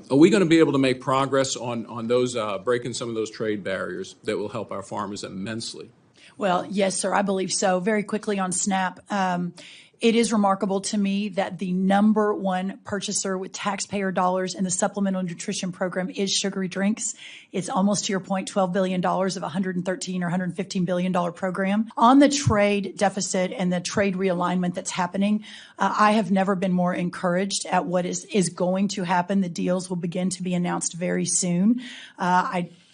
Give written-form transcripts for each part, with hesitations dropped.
Are we going to be able to make progress on those breaking some of those trade barriers that will help our farmers immensely? Well, yes, sir, I believe so. Very quickly on SNAP. It is remarkable to me that the number one purchaser with taxpayer dollars in the supplemental nutrition program is sugary drinks. It's almost, to your point, $12 billion of $113 or $115 billion program. On the trade deficit and the trade realignment that's happening, I have never been more encouraged at what is going to happen. The deals will begin to be announced very soon.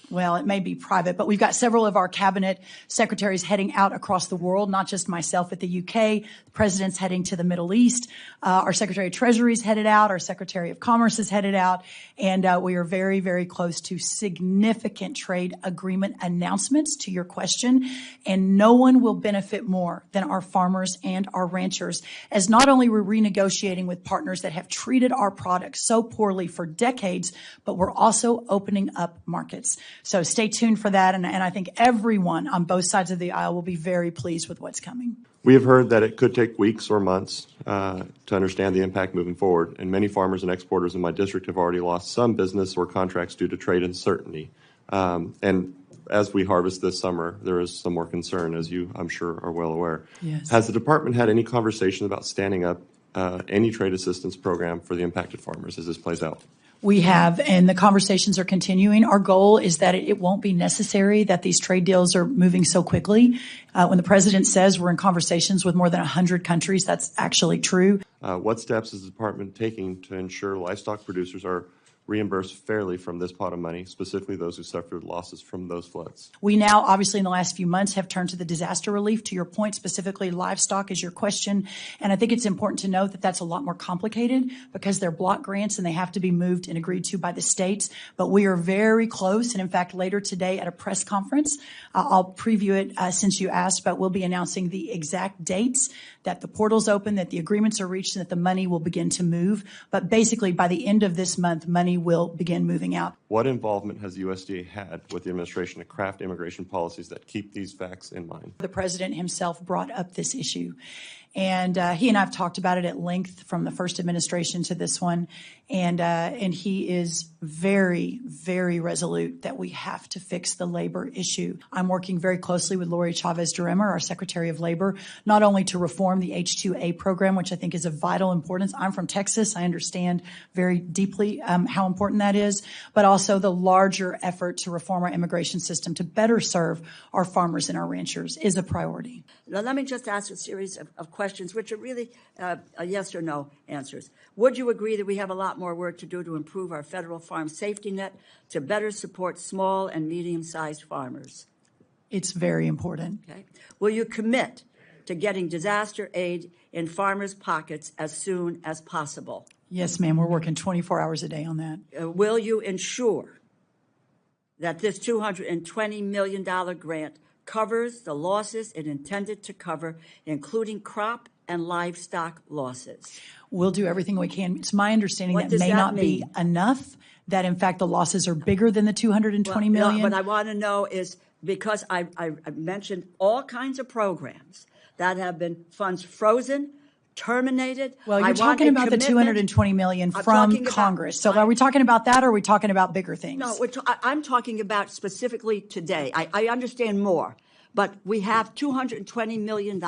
Well, it may be private, but we've got several of our cabinet secretaries heading out across the world, not just myself at the UK. The president's heading to the Middle East. Our Secretary of Treasury is headed out. Our Secretary of Commerce is headed out. And we are very, very close to significant trade agreement announcements, to your question. And no one will benefit more than our farmers and our ranchers, as not only we're renegotiating with partners that have treated our products so poorly for decades, but we're also opening up markets. So stay tuned for that, and I think everyone on both sides of the aisle will be very pleased with what's coming. We have heard that it could take weeks or months to understand the impact moving forward, and many farmers and exporters in my district have already lost some business or contracts due to trade uncertainty. And as we harvest this summer, there is some more concern, as you, I'm sure, are well aware. Yes. Has the department had any conversation about standing up any trade assistance program for the impacted farmers as this plays out? We have, and the conversations are continuing. Our goal is that it won't be necessary that these trade deals are moving so quickly. When the president says we're in conversations with more than 100 countries, that's actually true. What steps is the department taking to ensure livestock producers are reimbursed fairly from this pot of money, specifically those who suffered losses from those floods? We now, obviously, in the last few months have turned to the disaster relief. To your point, specifically livestock is your question. And I think it's important to note that that's a lot more complicated because they're block grants and they have to be moved and agreed to by the states. But we are very close. And in fact, later today at a press conference, I'll preview it since you asked, but we'll be announcing the exact dates that the portal's open, that the agreements are reached, and that the money will begin to move. But basically, by the end of this month, money will begin moving out. What involvement has the USDA had with the administration to craft immigration policies that keep these facts in mind? The president himself brought up this issue. And he and I have talked about it at length from the first administration to this one. And he is very, very resolute that we have to fix the labor issue. I'm working very closely with Lori Chavez-Duremer, our Secretary of Labor, not only to reform the H-2A program, which I think is of vital importance. I'm from Texas. I understand very deeply how important that is, but also the larger effort to reform our immigration system to better serve our farmers and our ranchers is a priority. Now, let me just ask a series of questions, which are really yes or no answers. Would you agree that we have a lot more work to do to improve our federal farm safety net to better support small and medium-sized farmers? It's very important. Okay. Will you commit to getting disaster aid in farmers' pockets as soon as possible? Yes, ma'am. We're working 24 hours a day on that. Will you ensure that this $220 million grant covers the losses it intended to cover, including crop and livestock losses? We'll do everything we can. It's my understanding that may not be enough, that in fact the losses are bigger than the $220 million. What I want to know is, because I mentioned all kinds of programs that have been funds frozen, terminated. Well, you're talking about the $220 million from Congress. So are we talking about that, or are we talking about bigger things? No, I'm talking about specifically today. I understand more. But we have $220 million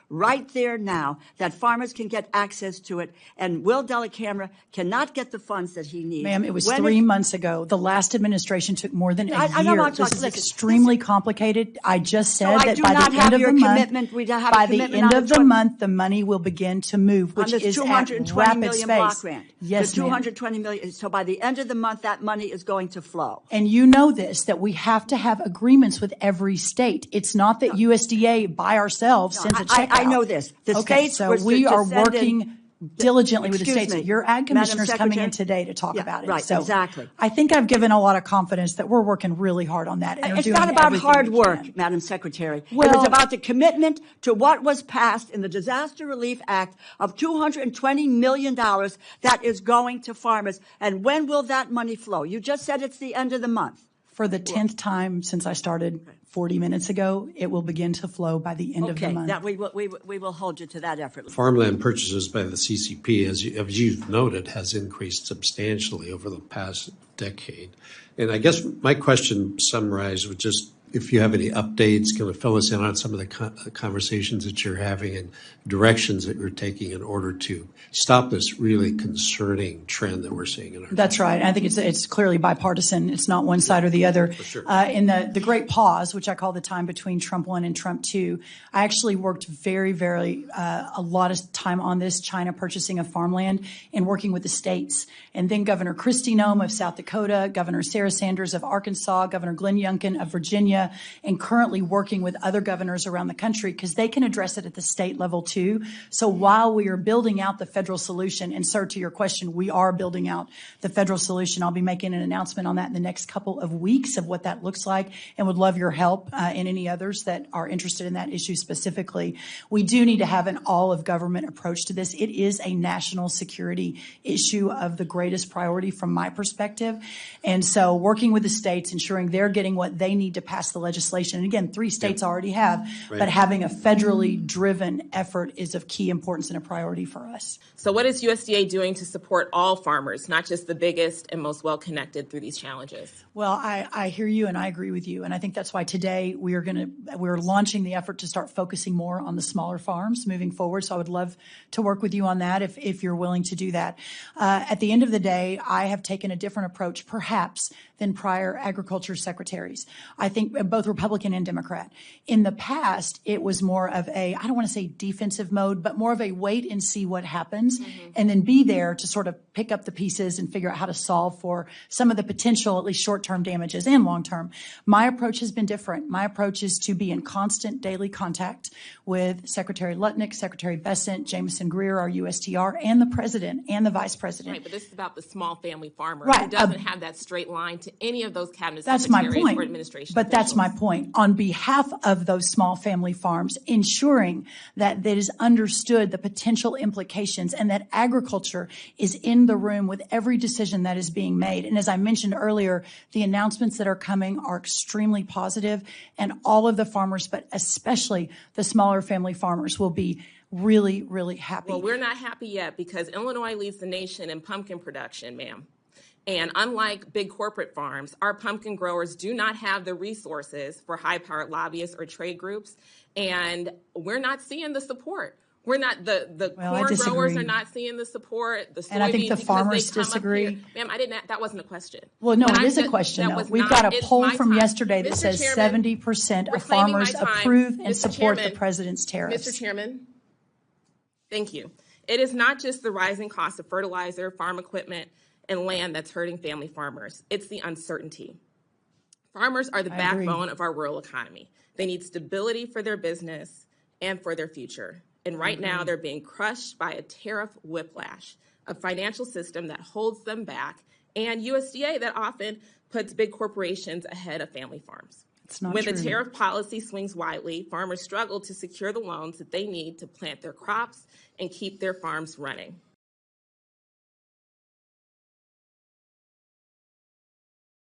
right there now that farmers can get access to it, and Will Delacamera cannot get the funds that he needs. Ma'am, it was 3 months ago. The last administration took more than a year. This is extremely complicated. I just said that by the end of the month, the money will begin to move, which is at rapid pace. Yes, the $220 million. So by the end of the month, that money is going to flow. And you know this, that we have to have agreements with every state. It's not that USDA by ourselves sends a check out. I know this. The states so we are working diligently with the states. Me, your ag commissioner's coming in today to talk about it. Right, so exactly. I think I've given a lot of confidence that we're working really hard on that. And it's not about hard work, Madam Secretary. Well, it was about the commitment to what was passed in the Disaster Relief Act of $220 million that is going to farmers. And when will that money flow? You just said it's the end of the month. For the 10th time since I started 40 minutes ago, it will begin to flow by the end of the month. That we will hold you to that effort. Farmland purchases by the CCP, as you've noted, has increased substantially over the past decade. And I guess my question summarized with just if you have any updates, kind of fill us in on some of the conversations that you're having and directions that you're taking in order to stop this really concerning trend that we're seeing in our That's right. I think it's clearly bipartisan. It's not one side or the other. For sure. In the great pause, which I call the time between Trump 1 and Trump 2, I actually worked very, very a lot of time on this China purchasing of farmland and working with the states. And then Governor Kristi Noem of South Dakota, Governor Sarah Sanders of Arkansas, Governor Glenn Youngkin of Virginia, and currently working with other governors around the country because they can address it at the state level too. So while we are building out the federal solution, and sir, to your question, we are building out the federal solution. I'll be making an announcement on that in the next couple of weeks of what that looks like and would love your help and any others that are interested in that issue specifically. We do need to have an all of government approach to this. It is a national security issue of the greatest priority from my perspective. And so working with the states, ensuring they're getting what they need to pass the legislation. And again, 3 states already have, but having a federally driven effort is of key importance and a priority for us. So what is USDA doing to support all farmers, not just the biggest and most well-connected through these challenges? Well, I hear you and I agree with you. And I think that's why today we're launching the effort to start focusing more on the smaller farms moving forward. So I would love to work with you on that if you're willing to do that. At the end of the day, I have taken a different approach, perhaps, than prior agriculture secretaries. I think both Republican and Democrat. In the past, it was more of a, I don't want to say defensive mode, but more of a wait and see what happens and then be there to sort of pick up the pieces and figure out how to solve for some of the potential, at least short-term damages and long-term. My approach has been different. My approach is to be in constant daily contact with Secretary Lutnick, Secretary Bessent, Jameson Greer, our USTR, and the president and the vice president. Right, but this is about the small family farmer Right. who doesn't have that straight line to any of those cabinet That's my secretaries point. or administration But that's officials. my point. On behalf of those small family farms, ensuring that it is understood the potential implications and that agriculture is in the room with every decision that is being made. And as I mentioned earlier, the announcements that are coming are extremely positive, and all of the farmers, but especially the smaller family farmers, will be really, really happy. Well, we're not happy yet because Illinois leads the nation in pumpkin production, ma'am. And unlike big corporate farms, our pumpkin growers do not have the resources for high-powered lobbyists or trade groups, and we're not seeing the support. We're not the corn growers are not seeing the support. The soybeans, and I think the farmers disagree. Ma'am, that wasn't a question. Well, no, When it is said, a question, that though. was We've not- got a it's poll my from time. yesterday that Mr. says Chairman, 70% of reclaiming my farmers time. approve and Mr. support the Chairman, president's tariffs. Mr. Chairman, thank you. It is not just the rising cost of fertilizer, farm equipment, and land that's hurting family farmers. It's the uncertainty. Farmers are the backbone of our rural economy. They need stability for their business and for their future. And right now, they're being crushed by a tariff whiplash, a financial system that holds them back, and USDA that often puts big corporations ahead of family farms. It's not When true. the tariff policy swings widely, farmers struggle to secure the loans that they need to plant their crops and keep their farms running.